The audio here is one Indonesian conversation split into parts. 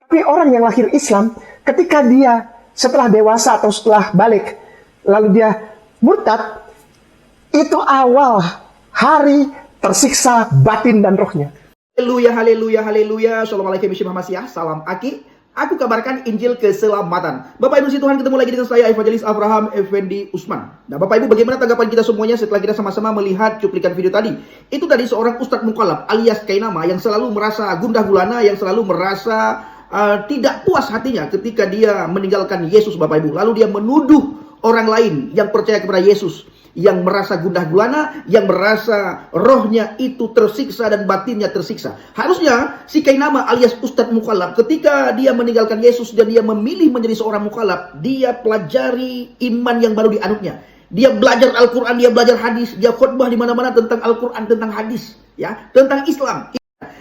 Tapi orang yang lahir Islam, ketika dia setelah dewasa atau setelah balik, lalu dia murtad, itu awal hari tersiksa batin dan rohnya. Haleluya, haleluya, haleluya. Assalamualaikum warahmatullahi wabarakatuh. Salam Aki. Aku kabarkan Injil keselamatan. Bapak Ibu Tuhan, ketemu lagi dengan saya Evangelis Abraham Effendi Usman. Nah Bapak Ibu, bagaimana tanggapan kita semuanya setelah kita sama-sama melihat cuplikan video tadi? Itu tadi seorang Ustadz Mukallaf alias Kainama yang selalu merasa gundah gulana, yang selalu merasa tidak puas hatinya ketika dia meninggalkan Yesus, Bapak Ibu. Lalu dia menuduh orang lain yang percaya kepada Yesus, yang merasa gundah gulana, yang merasa rohnya itu tersiksa dan batinnya tersiksa. Harusnya si Kainama alias Ustadz Mukallaf ketika dia meninggalkan Yesus dan dia memilih menjadi seorang mukallaf, dia pelajari iman yang baru dianutnya. Dia belajar Al-Quran, dia belajar hadis, dia khutbah di mana-mana tentang Al-Quran, tentang hadis, ya, tentang Islam.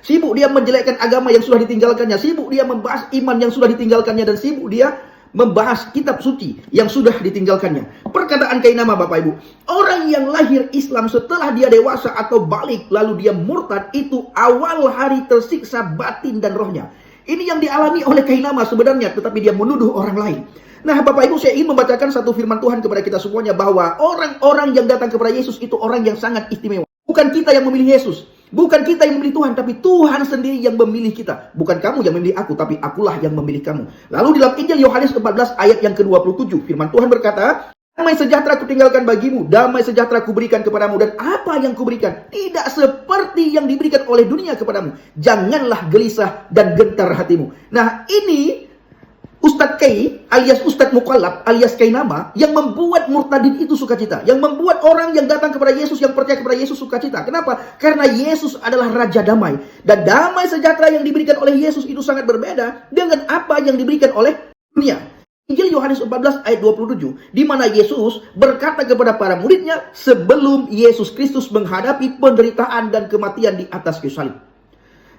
Sibuk dia menjelekkan agama yang sudah ditinggalkannya, sibuk dia membahas iman yang sudah ditinggalkannya, dan sibuk dia membahas kitab suci yang sudah ditinggalkannya. Perkataan Kainama, Bapak Ibu, orang yang lahir Islam setelah dia dewasa atau balik lalu dia murtad, itu awal hari tersiksa batin dan rohnya. Ini yang dialami oleh Kainama sebenarnya, tetapi dia menuduh orang lain. Nah Bapak Ibu, saya ingin membacakan satu firman Tuhan kepada kita semuanya, bahwa orang-orang yang datang kepada Yesus itu orang yang sangat istimewa. Bukan kita yang memilih Yesus, bukan kita yang memilih Tuhan, tapi Tuhan sendiri yang memilih kita. Bukan kamu yang memilih aku, tapi akulah yang memilih kamu. Lalu dalam Injil Yohanes 14 ayat yang ke-27, firman Tuhan berkata, damai sejahtera kutinggalkan bagimu, damai sejahtera kuberikan kepadamu, dan apa yang kuberikan tidak seperti yang diberikan oleh dunia kepadamu. Janganlah gelisah dan gentar hatimu. Nah ini Ustadz Kai alias Ustadz Mukallaf alias Kainama yang membuat murtadin itu sukacita, yang membuat orang yang datang kepada Yesus, yang percaya kepada Yesus sukacita. Kenapa? Karena Yesus adalah Raja Damai, dan damai sejahtera yang diberikan oleh Yesus itu sangat berbeda dengan apa yang diberikan oleh dunia. Injil Yohanes 14 ayat 27, di mana Yesus berkata kepada para muridnya sebelum Yesus Kristus menghadapi penderitaan dan kematian di atas kayu salib.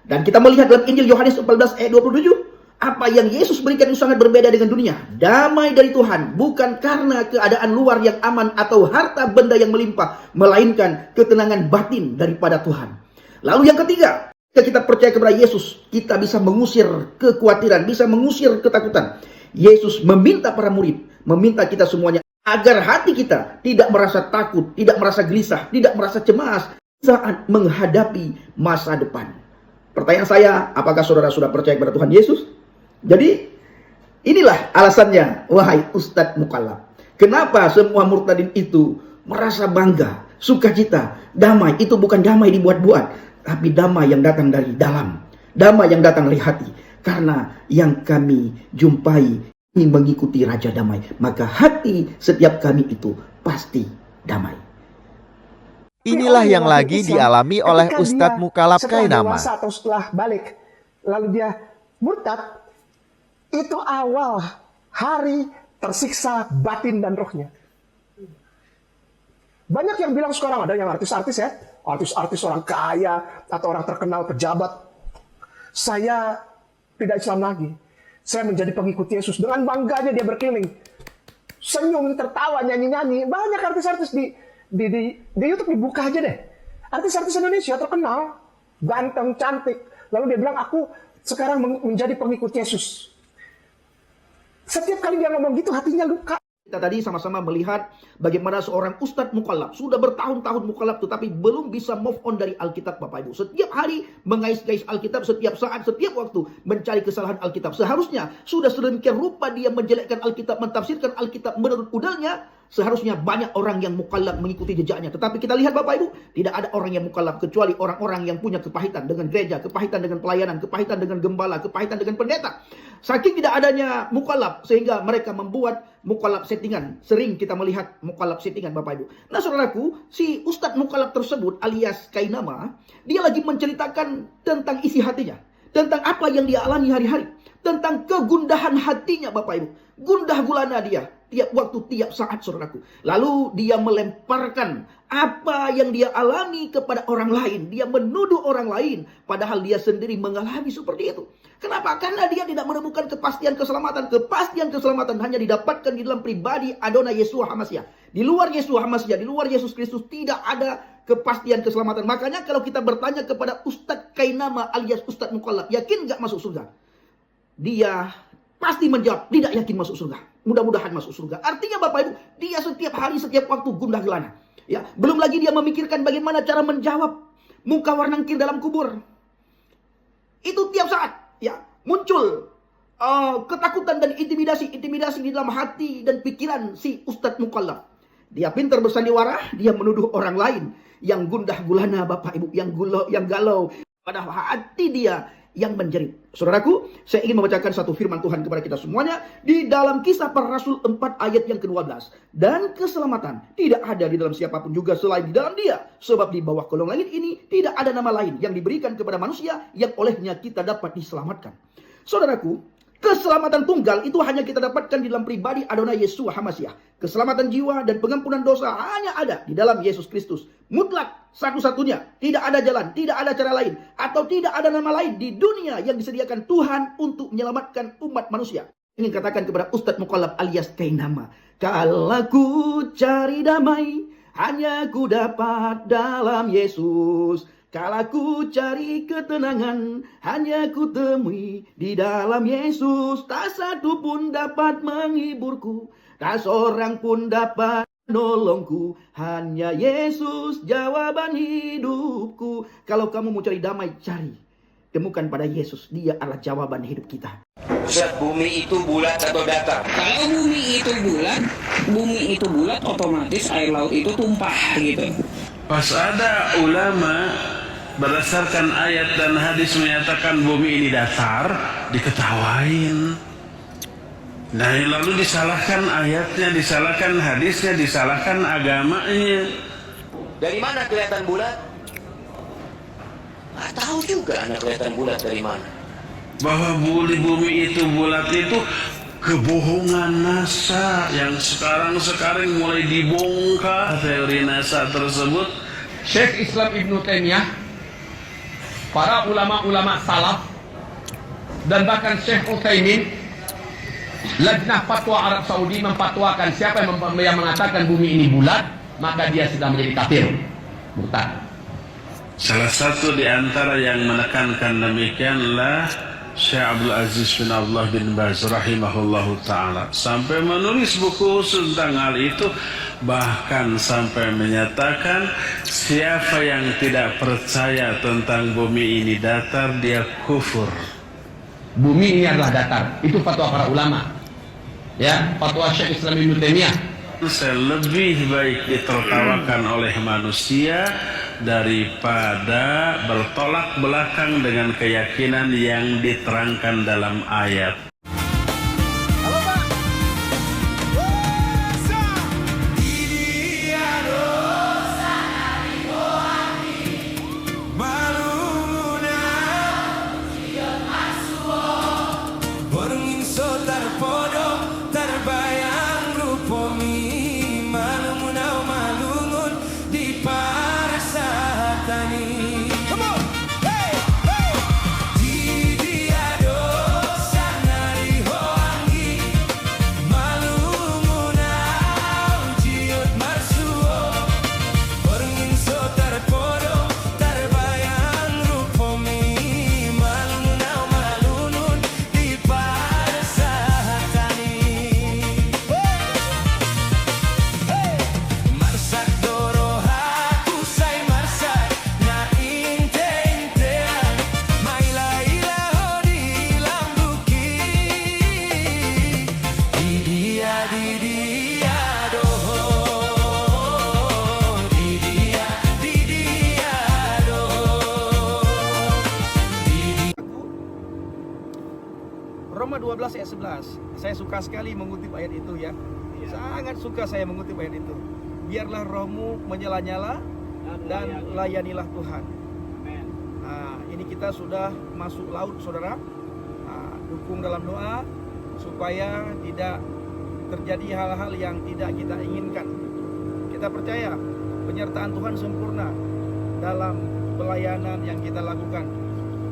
Dan kita melihat dalam Injil Yohanes 14 ayat 27, apa yang Yesus berikan itu sangat berbeda dengan dunia. Damai dari Tuhan, bukan karena keadaan luar yang aman atau harta benda yang melimpah, melainkan ketenangan batin daripada Tuhan. Lalu yang ketiga, ketika kita percaya kepada Yesus, kita bisa mengusir kekhawatiran, bisa mengusir ketakutan. Yesus meminta para murid, meminta kita semuanya agar hati kita tidak merasa takut, tidak merasa gelisah, tidak merasa cemas saat menghadapi masa depan. Pertanyaan saya, apakah saudara sudah percaya kepada Tuhan Yesus? Jadi inilah alasannya, wahai Ustadz Mukallaf, kenapa semua murtadin itu merasa bangga, sukacita, damai. Itu bukan damai dibuat-buat, tapi damai yang datang dari dalam, damai yang datang dari hati. Karena yang kami jumpai ini mengikuti Raja Damai, maka hati setiap kami itu pasti damai. Inilah yang lagi dialami oleh Ustadz Mukallaf Kainama. Setelah dewasa atau setelah balik, lalu dia murtad, itu awal hari tersiksa batin dan rohnya. Banyak yang bilang sekarang, ada yang artis-artis ya, artis-artis orang kaya atau orang terkenal pejabat, saya tidak Islam lagi, saya menjadi pengikut Yesus. Dengan bangganya dia berkeliling, senyum, tertawa, nyanyi-nyanyi. Banyak artis-artis di YouTube, dibuka aja deh. Artis-artis Indonesia terkenal, ganteng, cantik. Lalu dia bilang, aku sekarang menjadi pengikut Yesus. Setiap kali dia ngomong gitu, hatinya luka. Kita tadi sama-sama melihat bagaimana seorang Ustadz Mukallaf sudah bertahun-tahun mukallaf, tetapi belum bisa move on dari Alkitab, Bapak Ibu. Setiap hari mengais-ngais Alkitab, setiap saat, setiap waktu mencari kesalahan Alkitab. Seharusnya sudah sedemikian rupa dia menjelekkan Alkitab, mentafsirkan Alkitab menurut udalnya. Seharusnya banyak orang yang mukallaf mengikuti jejaknya. Tetapi kita lihat, Bapak Ibu, tidak ada orang yang mukallaf kecuali orang-orang yang punya kepahitan dengan gereja, kepahitan dengan pelayanan, kepahitan dengan gembala, kepahitan dengan pendeta. Saking tidak adanya mukallaf sehingga mereka membuat mukallaf settingan. Sering kita melihat mukallaf settingan, Bapak Ibu. Nah saudaraku, si Ustadz Mukallaf tersebut alias Kainama, dia lagi menceritakan tentang isi hatinya, tentang apa yang dia alami hari-hari, tentang kegundahan hatinya, Bapak Ibu. Gundah gulana dia tiap waktu, tiap saat, saudaraku. Lalu dia melemparkan apa yang dia alami kepada orang lain. Dia menuduh orang lain, padahal dia sendiri mengalami seperti itu. Kenapa? Karena dia tidak menemukan kepastian keselamatan. Kepastian keselamatan hanya didapatkan di dalam pribadi Adonai Yeshua HaMashiach. Di luar Yeshua HaMashiach, di luar Yesus Kristus tidak ada kepastian keselamatan. Makanya kalau kita bertanya kepada Ustadz Kainama alias Ustadz Mukallaf, yakin gak masuk surga? dia pasti menjawab tidak yakin masuk surga. Mudah-mudahan masuk surga. Artinya Bapak Ibu, dia setiap hari, setiap waktu gundah gelana. Ya, belum lagi dia memikirkan bagaimana cara menjawab muka warnangkir dalam kubur. Itu tiap saat ya muncul ketakutan dan intimidasi di dalam hati dan pikiran si Ustadz Mukallaf. Dia pintar bersandiwara, dia menuduh orang lain yang gundah gulana Bapak Ibu, yang galau, padahal hati dia yang menjerit. Saudaraku, saya ingin membacakan satu firman Tuhan kepada kita semuanya di dalam Kisah Para Rasul 4 ayat yang ke-12. Dan keselamatan tidak ada di dalam siapapun juga selain di dalam Dia, sebab di bawah kolong langit ini tidak ada nama lain yang diberikan kepada manusia yang olehnya kita dapat diselamatkan. Saudaraku, keselamatan tunggal itu hanya kita dapatkan di dalam pribadi Adonai Yeshua HaMashiach. Keselamatan jiwa dan pengampunan dosa hanya ada di dalam Yesus Kristus. Mutlak, satu-satunya. Tidak ada jalan, tidak ada cara lain. Atau tidak ada nama lain di dunia yang disediakan Tuhan untuk menyelamatkan umat manusia. Ingin katakan kepada Ustadz Mukallaf alias Kainama. Kalau ku cari damai, hanya ku dapat dalam Yesus. Kalau ku cari ketenangan, hanya ku temui di dalam Yesus. Tak satu pun dapat menghiburku, tak seorang pun dapat menolongku. Hanya Yesus jawaban hidupku. Kalau kamu mau cari damai, cari. Temukan pada Yesus, Dia adalah jawaban hidup kita. Ustaz, bumi itu bulat atau datar? Kalau bumi itu bulat, otomatis air laut itu tumpah gitu. Pas ada ulama berdasarkan ayat dan hadis menyatakan bumi ini datar, diketawain. Nah, lalu disalahkan ayatnya, disalahkan hadisnya, disalahkan agamanya. Dari mana kelihatan bulat? Nggak tahu juga anak kelihatan bulat dari mana. Bahwa bumi itu bulat itu kebohongan NASA yang sekarang mulai dibongkar teori NASA tersebut. Syekh Islam Ibnu Taimiyah, para ulama-ulama salaf, dan bahkan Syekh Utsaimin, Lajnah Fatwa Arab Saudi memfatwakan siapa yang mengatakan bumi ini bulat, maka dia sudah menjadi kafir, murtad. Salah satu di antara yang menekankan demikianlah Syekh Abdul Aziz bin Abdullah bin Baz rahimahullahu ta'ala, sampai menulis buku tentang hal itu, bahkan sampai menyatakan siapa yang tidak percaya tentang bumi ini datar, dia kufur. Bumi ini adalah datar, itu fatwa para ulama, ya, fatwa Syekh Islam Ibnu Taimiyah. Lebih baik ditertawakan oleh manusia daripada bertolak belakang dengan keyakinan yang diterangkan dalam ayat. Roma 12 ayat 11. Saya suka sekali mengutip ayat itu ya. Sangat suka saya mengutip ayat itu. Biarlah rohmu menyala-nyala dan layanilah Tuhan. Nah, ini kita sudah masuk laut, saudara. Nah, dukung dalam doa supaya tidak terjadi hal-hal yang tidak kita inginkan. Kita percaya penyertaan Tuhan sempurna dalam pelayanan yang kita lakukan.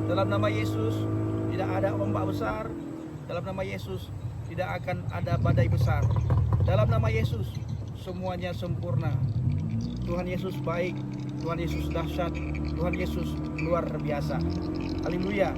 Dalam nama Yesus tidak ada ombak besar. Dalam nama Yesus tidak akan ada badai besar. Dalam nama Yesus semuanya sempurna. Tuhan Yesus baik, Tuhan Yesus dahsyat, Tuhan Yesus luar biasa. Haleluya.